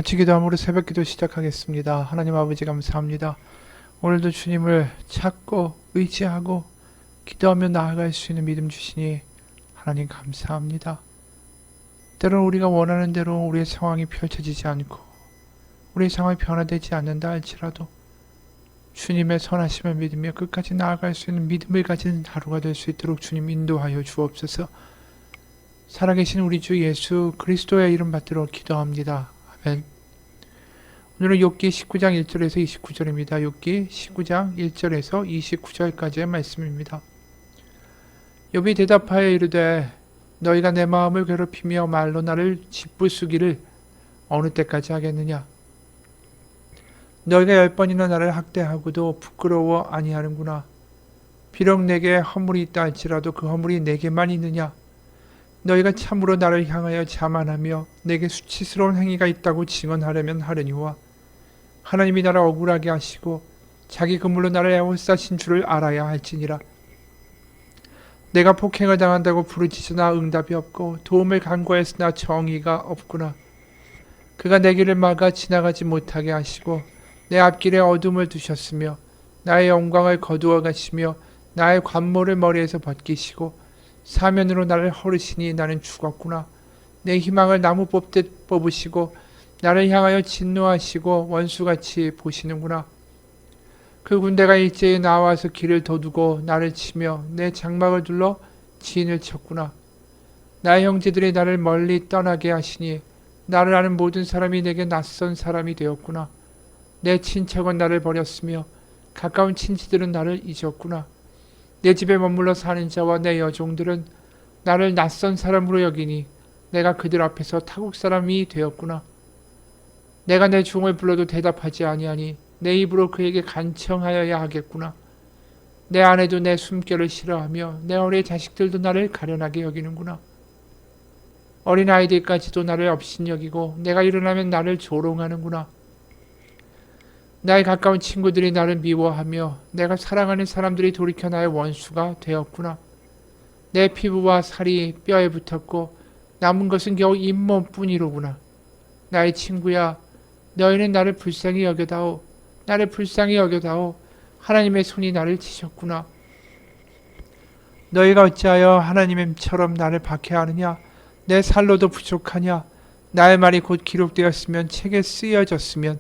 같이 기도함으로 새벽기도 시작하겠습니다. 하나님 아버지 감사합니다. 오늘도 주님을 찾고 의지하고 기도하며 나아갈 수 있는 믿음 주시니 하나님 감사합니다. 때로는 우리가 원하는 대로 우리의 상황이 펼쳐지지 않고 우리의 상황이 변화되지 않는다 할지라도 주님의 선하심을 믿으며 끝까지 나아갈 수 있는 믿음을 가진 하루가 될 수 있도록 주님 인도하여 주옵소서. 살아계신 우리 주 예수 그리스도의 이름 받들어 기도합니다. 아멘. 오늘은 욥기 19장 1절에서 29절입니다. 욥기 19장 1절에서 29절까지의 말씀입니다. 욥이 대답하여 이르되 너희가 내 마음을 괴롭히며 말로 나를 짓부수기를 어느 때까지 하겠느냐? 너희가 10번이나 나를 학대하고도 부끄러워 아니하는구나. 비록 내게 허물이 있다 할지라도 그 허물이 내게만 있느냐? 너희가 참으로 나를 향하여 자만하며 내게 수치스러운 행위가 있다고 증언하려면 하려니와 하나님이 나를 억울하게 하시고 자기 그물로 나를 애워싸신 줄을 알아야 할지니라. 내가 폭행을 당한다고 부르짖으나 응답이 없고 도움을 간구하였으나 정의가 없구나. 그가 내 길을 막아 지나가지 못하게 하시고 내 앞길에 어둠을 두셨으며 나의 영광을 거두어 가시며 나의 관모를 머리에서 벗기시고 사면으로 나를 허르시니 나는 죽었구나. 내 희망을 나무 뽑듯 뽑으시고 나를 향하여 진노하시고 원수같이 보시는구나. 그 군대가 일제히 나와서 길을 도두고 나를 치며 내 장막을 둘러 진을 쳤구나. 나의 형제들이 나를 멀리 떠나게 하시니 나를 아는 모든 사람이 내게 낯선 사람이 되었구나. 내 친척은 나를 버렸으며 가까운 친지들은 나를 잊었구나. 내 집에 머물러 사는 자와 내 여종들은 나를 낯선 사람으로 여기니 내가 그들 앞에서 타국 사람이 되었구나. 내가 내 종을 불러도 대답하지 아니하니 내 입으로 그에게 간청하여야 하겠구나. 내 아내도 내 숨결을 싫어하며 내 어린 자식들도 나를 가련하게 여기는구나. 어린 아이들까지도 나를 업신여기고 내가 일어나면 나를 조롱하는구나. 나의 가까운 친구들이 나를 미워하며 내가 사랑하는 사람들이 돌이켜 나의 원수가 되었구나. 내 피부와 살이 뼈에 붙었고 남은 것은 겨우 잇몸뿐이로구나. 나의 친구야, 너희는 나를 불쌍히 여겨다오. 나를 불쌍히 여겨다오. 하나님의 손이 나를 치셨구나. 너희가 어찌하여 하나님처럼 나를 박해하느냐? 내 살로도 부족하냐? 나의 말이 곧 기록되었으면 책에 쓰여졌으면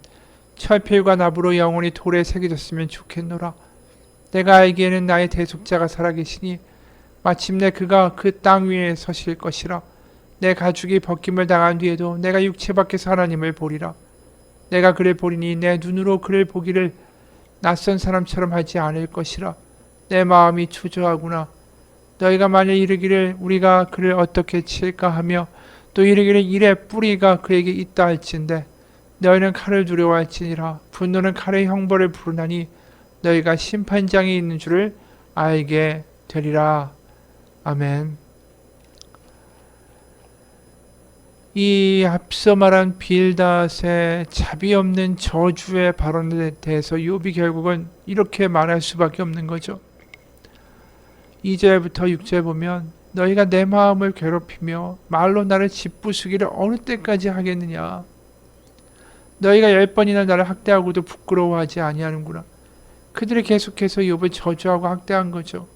철필과 나무로 영원히 돌에 새겨졌으면 좋겠노라. 내가 알기에는 나의 대속자가 살아계시니 마침내 그가 그 땅 위에 서실 것이라. 내 가죽이 벗김을 당한 뒤에도 내가 육체 밖에서 하나님을 보리라. 내가 그를 보리니 내 눈으로 그를 보기를 낯선 사람처럼 하지 않을 것이라. 내 마음이 초조하구나. 너희가 만일 이르기를 우리가 그를 어떻게 칠까 하며 또 이르기를 이래 뿌리가 그에게 있다 할진대 너희는 칼을 두려워할지니라. 분노는 칼의 형벌을 부르나니 너희가 심판장이 있는 줄을 알게 되리라. 아멘. 이 앞서 말한 빌닷의 자비 없는 저주의 발언에 대해서 욥이 결국은 이렇게 말할 수밖에 없는 거죠. 2절부터 6절 보면 너희가 내 마음을 괴롭히며 말로 나를 짓부수기를 어느 때까지 하겠느냐. 너희가 10번이나 나를 학대하고도 부끄러워하지 아니하는구나. 그들이 계속해서 욥을 저주하고 학대한 거죠.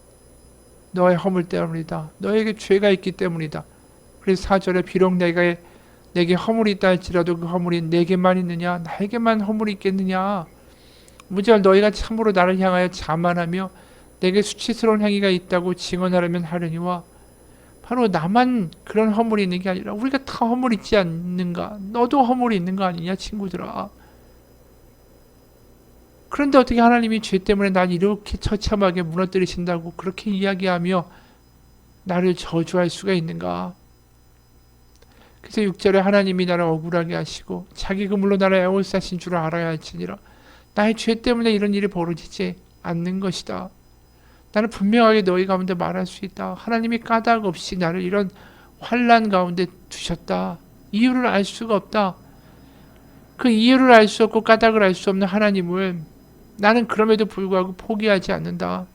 너의 허물 때문이다. 너에게 죄가 있기 때문이다. 그래서 4절에 비록 내게 허물이 있다 할지라도 그 허물이 내게만 있느냐? 나에게만 허물이 있겠느냐? 무절 너희가 참으로 나를 향하여 자만하며 내게 수치스러운 행위가 있다고 증언하려면 하려니와 바로 나만 그런 허물이 있는 게 아니라 우리가 다 허물 있지 않는가? 너도 허물이 있는 거 아니냐 친구들아. 그런데 어떻게 하나님이 죄 때문에 날 이렇게 처참하게 무너뜨리신다고 그렇게 이야기하며 나를 저주할 수가 있는가? 그래서 6절에 하나님이 나를 억울하게 하시고 자기 그물로 나를 애워싸신 줄을 알아야 할지니라. 나의 죄 때문에 이런 일이 벌어지지 않는 것이다. 나는 분명하게 너희 가운데 말할 수 있다. 하나님이 까닭 없이 나를 이런 환난 가운데 두셨다. 이유를 알 수가 없다. 그 이유를 알 수 없고 까닭을 알 수 없는 하나님을 나는 그럼에도 불구하고 포기하지 않는다.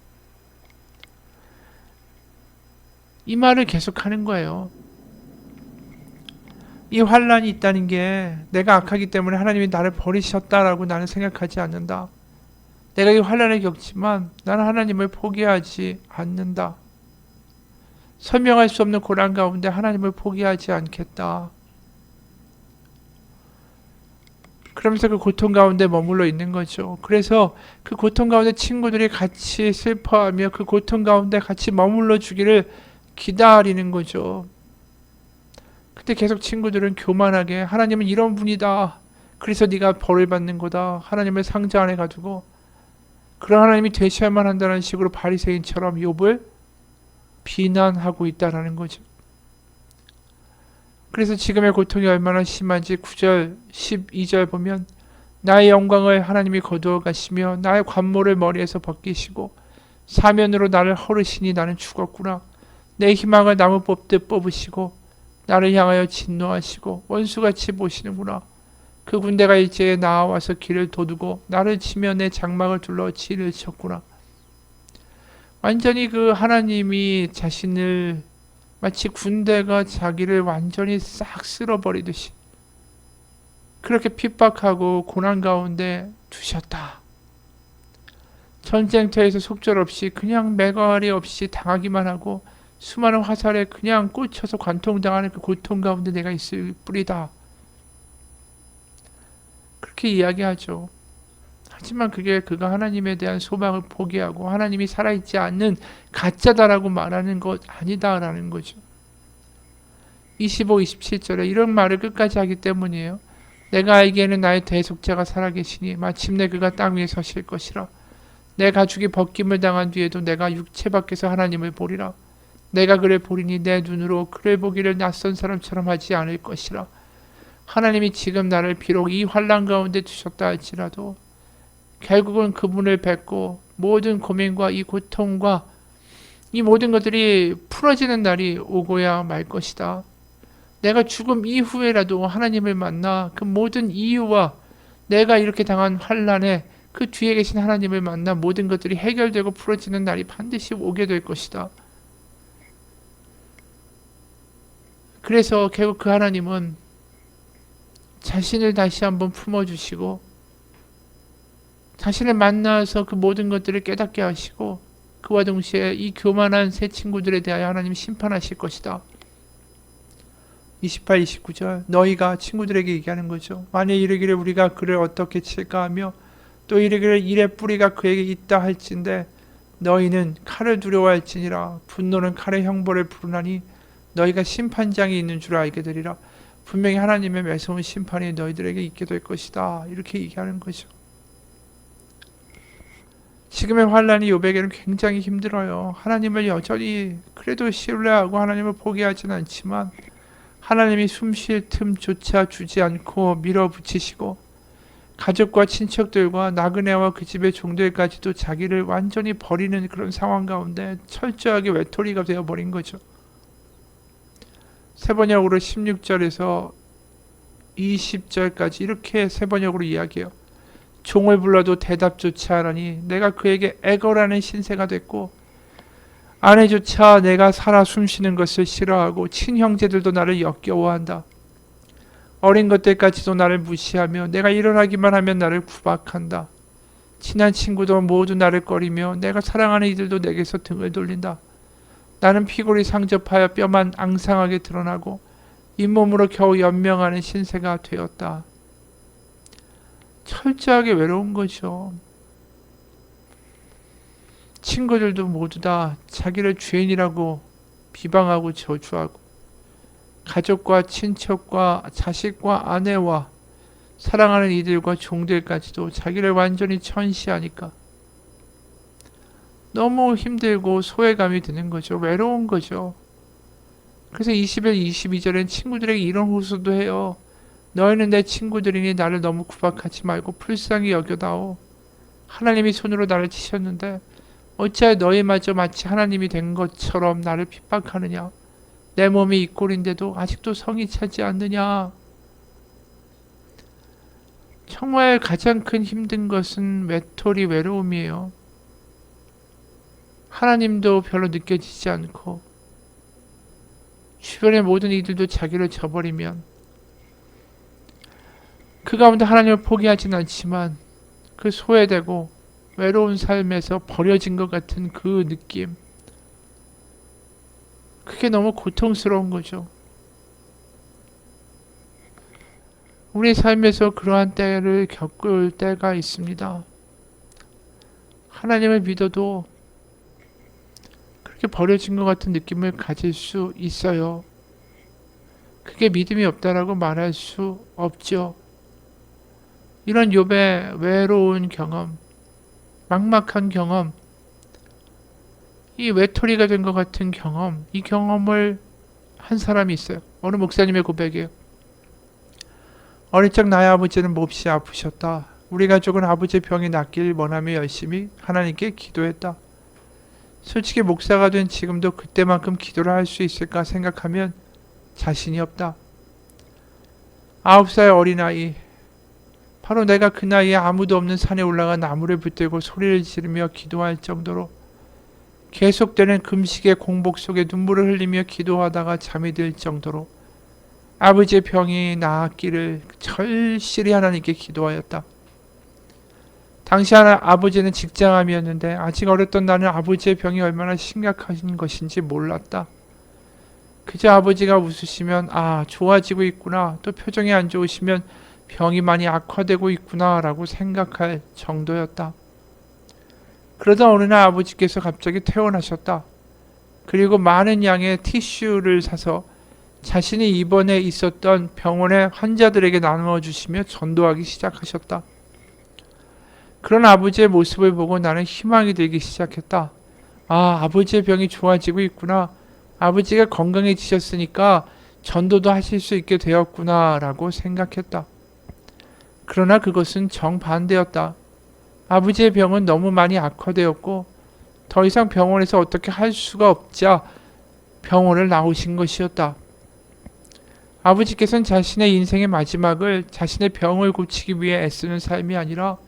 이 말을 계속하는 거예요. 이 환란이 있다는 게 내가 악하기 때문에 하나님이 나를 버리셨다라고 나는 생각하지 않는다. 내가 이 환란을 겪지만 나는 하나님을 포기하지 않는다. 설명할 수 없는 고난 가운데 하나님을 포기하지 않겠다. 그러면서 그 고통 가운데 머물러 있는 거죠. 그래서 그 고통 가운데 친구들이 같이 슬퍼하며 그 고통 가운데 같이 머물러 주기를 기다리는 거죠. 그때 계속 친구들은 교만하게 하나님은 이런 분이다. 그래서 네가 벌을 받는 거다. 하나님을 상자 안에 가두고 그런 하나님이 되셔야만 한다는 식으로 바리새인처럼 욥을 비난하고 있다라는 거죠. 그래서 지금의 고통이 얼마나 심한지 9절, 12절 보면 나의 영광을 하나님이 거두어 가시며 나의 관모를 머리에서 벗기시고 사면으로 나를 헐으시니 나는 죽었구나. 내 희망을 나무 뽑듯 뽑으시고 나를 향하여 진노하시고 원수같이 보시는구나. 그 군대가 일제에 나와서 길을 도두고 나를 치며 내 장막을 둘러 치를 쳤구나. 완전히 그 하나님이 자신을 마치 군대가 자기를 완전히 싹 쓸어버리듯이 그렇게 핍박하고 고난 가운데 두셨다. 전쟁터에서 속절없이 그냥 매갈이 없이 당하기만 하고 수많은 화살에 그냥 꽂혀서 관통당하는 그 고통 가운데 내가 있을 뿐이다. 그렇게 이야기하죠. 하지만 그게 그가 하나님에 대한 소망을 포기하고 하나님이 살아있지 않는 가짜다라고 말하는 것 아니다라는 거죠. 25, 27절에 이런 말을 끝까지 하기 때문이에요. 내가 알기에는 나의 대속자가 살아계시니 마침내 그가 땅 위에 서실 것이라. 내 가죽이 벗김을 당한 뒤에도 내가 육체 밖에서 하나님을 보리라. 내가 그를 보리니 내 눈으로 그를 보기를 낯선 사람처럼 하지 않을 것이라. 하나님이 지금 나를 비록 이 환난 가운데 두셨다 할지라도 결국은 그분을 뵙고 모든 고민과 이 고통과 이 모든 것들이 풀어지는 날이 오고야 말 것이다. 내가 죽음 이후에라도 하나님을 만나 그 모든 이유와 내가 이렇게 당한 환난에 그 뒤에 계신 하나님을 만나 모든 것들이 해결되고 풀어지는 날이 반드시 오게 될 것이다. 그래서 결국 그 하나님은 자신을 다시 한번 품어주시고 자신을 만나서 그 모든 것들을 깨닫게 하시고 그와 동시에 이 교만한 새 친구들에 대하여 하나님 심판하실 것이다. 28, 29절 너희가 친구들에게 얘기하는 거죠. 만일 이르기를 우리가 그를 어떻게 칠까 하며 또 이르기를 이의 뿌리가 그에게 있다 할진대 너희는 칼을 두려워할지니라. 분노는 칼의 형벌을 부르나니 너희가 심판장이 있는 줄 알게 되리라. 분명히 하나님의 매서운 심판이 너희들에게 있게 될 것이다. 이렇게 얘기하는 거죠. 지금의 환란이 욥에게는 굉장히 힘들어요. 하나님을 여전히 그래도 신뢰하고 하나님을 포기하지는 않지만 하나님이 숨쉴 틈조차 주지 않고 밀어붙이시고 가족과 친척들과 나그네와 그 집의 종들까지도 자기를 완전히 버리는 그런 상황 가운데 철저하게 외톨이가 되어버린 거죠. 세번역으로 16절에서 20절까지 이렇게 세번역으로 이야기해요. 종을 불러도 대답조차 하라니 내가 그에게 애거라는 신세가 됐고 아내조차 내가 살아 숨쉬는 것을 싫어하고 친형제들도 나를 역겨워한다. 어린 것들까지도 나를 무시하며 내가 일어나기만 하면 나를 구박한다. 친한 친구도 모두 나를 꺼리며 내가 사랑하는 이들도 내게서 등을 돌린다. 나는 피골이 상접하여 뼈만 앙상하게 드러나고 잇몸으로 겨우 연명하는 신세가 되었다. 철저하게 외로운 거죠. 친구들도 모두 다 자기를 죄인이라고 비방하고 저주하고 가족과 친척과 자식과 아내와 사랑하는 이들과 종들까지도 자기를 완전히 천시하니까 너무 힘들고 소외감이 드는 거죠. 외로운 거죠. 그래서 21, 22절엔 친구들에게 이런 호소도 해요. 너희는 내 친구들이니 나를 너무 구박하지 말고 불쌍히 여겨다오. 하나님이 손으로 나를 치셨는데 어찌하여 너희마저 마치 하나님이 된 것처럼 나를 핍박하느냐. 내 몸이 이 꼴인데도 아직도 성이 차지 않느냐. 정말 가장 큰 힘든 것은 외톨이 외로움이에요. 하나님도 별로 느껴지지 않고 주변의 모든 이들도 자기를 저버리면 그 가운데 하나님을 포기하진 않지만 그 소외되고 외로운 삶에서 버려진 것 같은 그 느낌, 그게 너무 고통스러운 거죠. 우리 삶에서 그러한 때를 겪을 때가 있습니다. 하나님을 믿어도 그렇게 버려진 것 같은 느낌을 가질 수 있어요. 그게 믿음이 없다라고 말할 수 없죠. 이런 욥의 외로운 경험, 막막한 경험, 이 외톨이가 된 것 같은 경험, 이 경험을 한 사람이 있어요. 어느 목사님의 고백이에요. 어릴 적 나의 아버지는 몹시 아프셨다. 우리 가족은 아버지의 병이 낫길 원하며 열심히 하나님께 기도했다. 솔직히 목사가 된 지금도 그때만큼 기도를 할 수 있을까 생각하면 자신이 없다. 9살 어린아이, 바로 내가 그 나이에 아무도 없는 산에 올라가 나무를 붙들고 소리를 지르며 기도할 정도로 계속되는 금식의 공복 속에 눈물을 흘리며 기도하다가 잠이 들 정도로 아버지의 병이 나았기를 절실히 하나님께 기도하였다. 당시 아버지는 직장암이었는데 아직 어렸던 나는 아버지의 병이 얼마나 심각한 것인지 몰랐다. 그저 아버지가 웃으시면 좋아지고 있구나, 또 표정이 안 좋으시면 병이 많이 악화되고 있구나 라고 생각할 정도였다. 그러다 어느 날 아버지께서 갑자기 퇴원하셨다. 그리고 많은 양의 티슈를 사서 자신이 입원해 있었던 병원의 환자들에게 나누어 주시며 전도하기 시작하셨다. 그런 아버지의 모습을 보고 나는 희망이 들기 시작했다. 아버지의 병이 좋아지고 있구나. 아버지가 건강해지셨으니까 전도도 하실 수 있게 되었구나 라고 생각했다. 그러나 그것은 정반대였다. 아버지의 병은 너무 많이 악화되었고 더 이상 병원에서 어떻게 할 수가 없자 병원을 나오신 것이었다. 아버지께서는 자신의 인생의 마지막을 자신의 병을 고치기 위해 애쓰는 삶이 아니라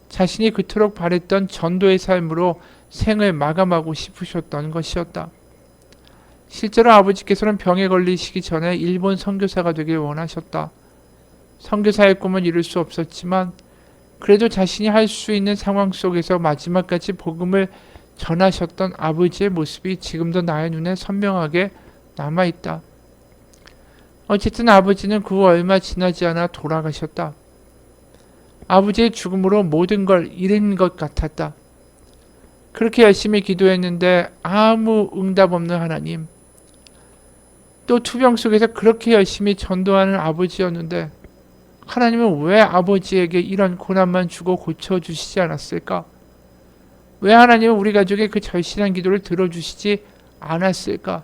자신이 그토록 바랬던 전도의 삶으로 생을 마감하고 싶으셨던 것이었다. 실제로 아버지께서는 병에 걸리시기 전에 일본 선교사가 되길 원하셨다. 선교사의 꿈은 이룰 수 없었지만 그래도 자신이 할 수 있는 상황 속에서 마지막까지 복음을 전하셨던 아버지의 모습이 지금도 나의 눈에 선명하게 남아있다. 어쨌든 아버지는 그 후 얼마 지나지 않아 돌아가셨다. 아버지의 죽음으로 모든 걸 잃은 것 같았다. 그렇게 열심히 기도했는데 아무 응답 없는 하나님, 또 투병 속에서 그렇게 열심히 전도하는 아버지였는데 하나님은 왜 아버지에게 이런 고난만 주고 고쳐주시지 않았을까? 왜 하나님은 우리 가족의 그 절실한 기도를 들어주시지 않았을까?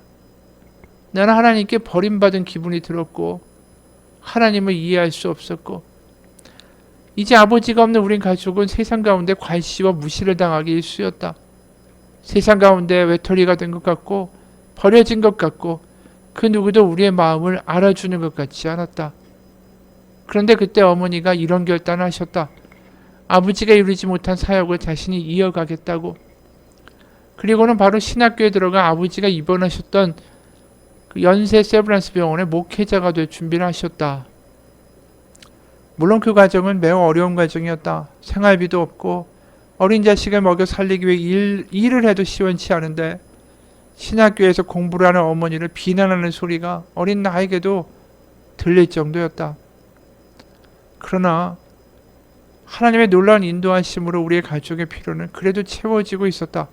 나는 하나님께 버림받은 기분이 들었고 하나님을 이해할 수 없었고, 이제 아버지가 없는 우리 가족은 세상 가운데 괄시와 무시를 당하기 일쑤였다. 세상 가운데 외톨이가 된 것 같고 버려진 것 같고 그 누구도 우리의 마음을 알아주는 것 같지 않았다. 그런데 그때 어머니가 이런 결단을 하셨다. 아버지가 이루지 못한 사역을 자신이 이어가겠다고. 그리고는 바로 신학교에 들어가 아버지가 입원하셨던 그 연세 세브란스 병원의 목회자가 될 준비를 하셨다. 물론 그 과정은 매우 어려운 과정이었다. 생활비도 없고 어린 자식을 먹여 살리기 위해 일을 해도 시원치 않은데 신학교에서 공부를 하는 어머니를 비난하는 소리가 어린 나에게도 들릴 정도였다. 그러나 하나님의 놀라운 인도하심으로 우리의 가족의 필요는 그래도 채워지고 있었다.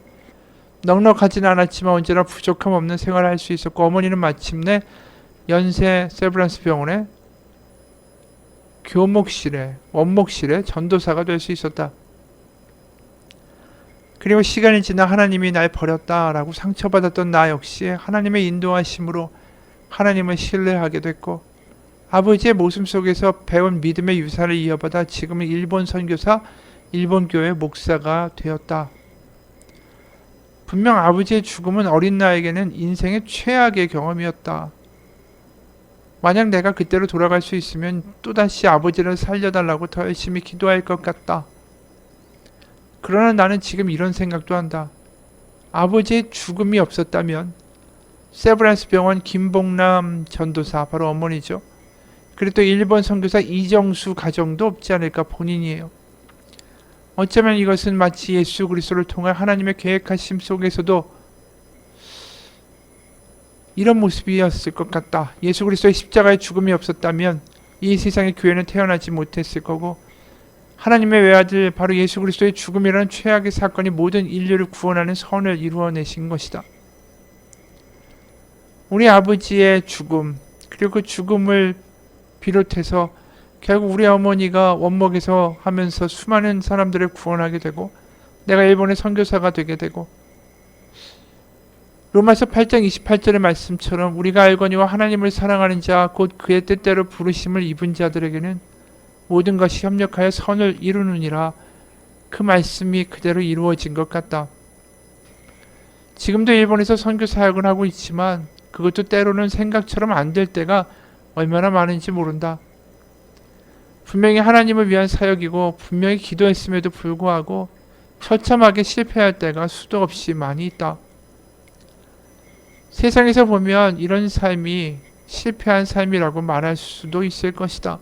넉넉하진 않았지만 언제나 부족함 없는 생활을 할 수 있었고 어머니는 마침내 연세 세브란스 병원의 원목실에 전도사가 될 수 있었다. 그리고 시간이 지나 하나님이 날 버렸다라고 상처받았던 나 역시 하나님의 인도하심으로 하나님을 신뢰하게 됐고 아버지의 모습 속에서 배운 믿음의 유산을 이어받아 지금은 일본 선교사, 일본 교회 목사가 되었다. 분명 아버지의 죽음은 어린 나에게는 인생의 최악의 경험이었다. 만약 내가 그때로 돌아갈 수 있으면 또다시 아버지를 살려달라고 더 열심히 기도할 것 같다. 그러나 나는 지금 이런 생각도 한다. 아버지의 죽음이 없었다면 세브란스 병원 김봉남 전도사, 바로 어머니죠. 그리고 또 일본 선교사 이정수 가정도 없지 않을까 본인이에요. 어쩌면 이것은 마치 예수 그리스도를 통한 하나님의 계획하심 속에서도 이런 모습이었을 것 같다. 예수 그리스도의 십자가의 죽음이 없었다면 이 세상의 교회는 태어나지 못했을 거고, 하나님의 외아들 바로 예수 그리스도의 죽음이라는 최악의 사건이 모든 인류를 구원하는 선을 이루어내신 것이다. 우리 아버지의 죽음, 그리고 그 죽음을 비롯해서 결국 우리 어머니가 원목에서 하면서 수많은 사람들을 구원하게 되고, 내가 일본의 선교사가 되게 되고, 로마서 8장 28절의 말씀처럼 우리가 알거니와 하나님을 사랑하는 자 곧 그의 뜻대로 부르심을 입은 자들에게는 모든 것이 협력하여 선을 이루느니라. 그 말씀이 그대로 이루어진 것 같다. 지금도 일본에서 선교 사역을 하고 있지만 그것도 때로는 생각처럼 안 될 때가 얼마나 많은지 모른다. 분명히 하나님을 위한 사역이고 분명히 기도했음에도 불구하고 처참하게 실패할 때가 수도 없이 많이 있다. 세상에서 보면 이런 삶이 실패한 삶이라고 말할 수도 있을 것이다.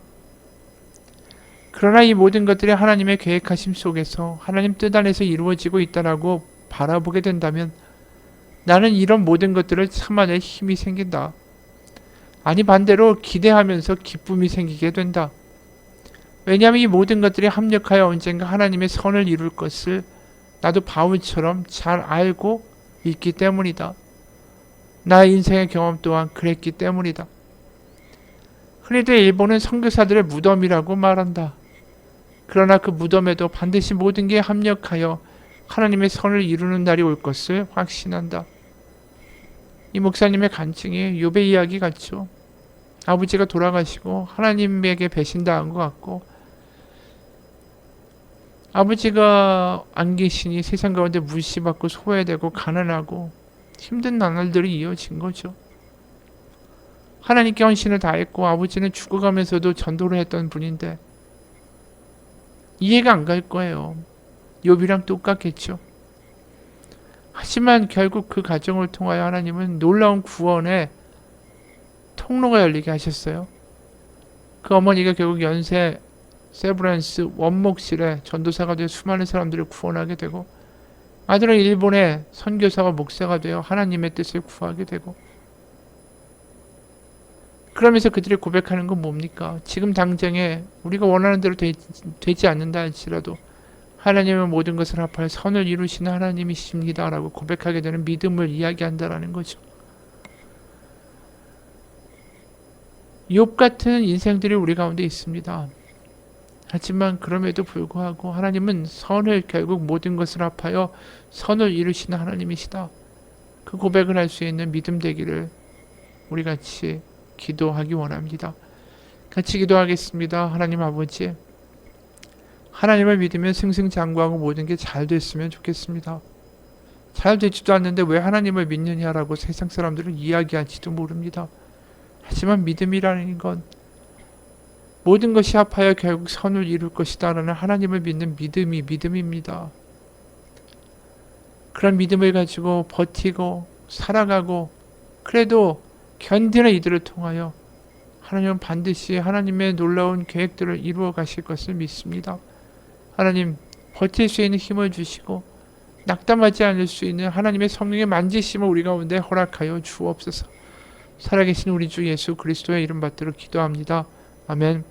그러나 이 모든 것들이 하나님의 계획하심 속에서 하나님 뜻 안에서 이루어지고 있다라고 바라보게 된다면 나는 이런 모든 것들을 참아낼 힘이 생긴다. 아니 반대로 기대하면서 기쁨이 생기게 된다. 왜냐하면 이 모든 것들이 합력하여 언젠가 하나님의 선을 이룰 것을 나도 바울처럼 잘 알고 있기 때문이다. 나의 인생의 경험 또한 그랬기 때문이다. 흔히도 일본은 선교사들의 무덤이라고 말한다. 그러나 그 무덤에도 반드시 모든 게 합력하여 하나님의 선을 이루는 날이 올 것을 확신한다. 이 목사님의 간증이 욥의 이야기 같죠. 아버지가 돌아가시고 하나님에게 배신당한 것 같고, 아버지가 안 계시니 세상 가운데 무시받고 소외되고 가난하고 힘든 나날들이 이어진 거죠. 하나님께 헌신을 다했고 아버지는 죽어가면서도 전도를 했던 분인데 이해가 안 갈 거예요. 욥이랑 똑같겠죠. 하지만 결국 그 과정을 통하여 하나님은 놀라운 구원의 통로가 열리게 하셨어요. 그 어머니가 결국 연세 세브란스 원목실에 전도사가 되어 수많은 사람들을 구원하게 되고, 아들은 일본의 선교사와 목사가 되어 하나님의 뜻을 구하게 되고, 그러면서 그들이 고백하는 건 뭡니까? 지금 당장에 우리가 원하는 대로 되지 않는다 할지라도 하나님은 모든 것을 합하여 선을 이루시는 하나님이십니다 라고 고백하게 되는 믿음을 이야기한다라는 거죠. 욥 같은 인생들이 우리 가운데 있습니다. 하지만 그럼에도 불구하고 하나님은 선을 결국 모든 것을 합하여 선을 이루시는 하나님이시다. 그 고백을 할 수 있는 믿음 되기를 우리 같이 기도하기 원합니다. 같이 기도하겠습니다. 하나님 아버지, 하나님을 믿으면 승승장구하고 모든 게 잘 됐으면 좋겠습니다. 잘 되지도 않는데 왜 하나님을 믿느냐라고 세상 사람들은 이야기할지도 모릅니다. 하지만 믿음이라는 건 모든 것이 합하여 결국 선을 이룰 것이다 라는 하나님을 믿는 믿음이 믿음입니다. 그런 믿음을 가지고 버티고 살아가고 그래도 견디는 이들을 통하여 하나님은 반드시 하나님의 놀라운 계획들을 이루어 가실 것을 믿습니다. 하나님, 버틸 수 있는 힘을 주시고 낙담하지 않을 수 있는 하나님의 성령의 만지심을 우리 가운데 허락하여 주옵소서. 살아계신 우리 주 예수 그리스도의 이름 받들어 기도합니다. 아멘.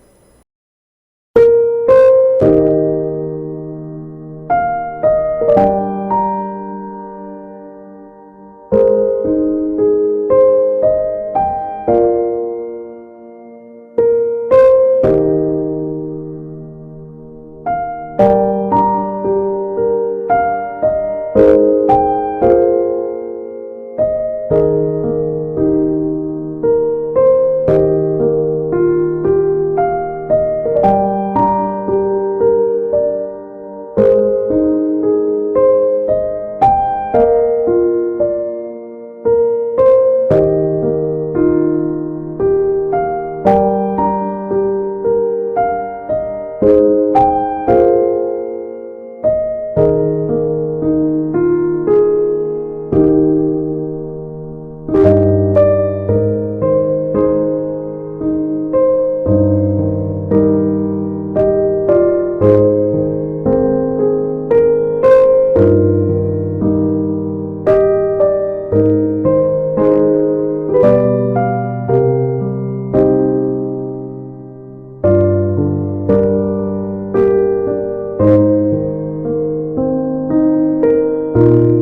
you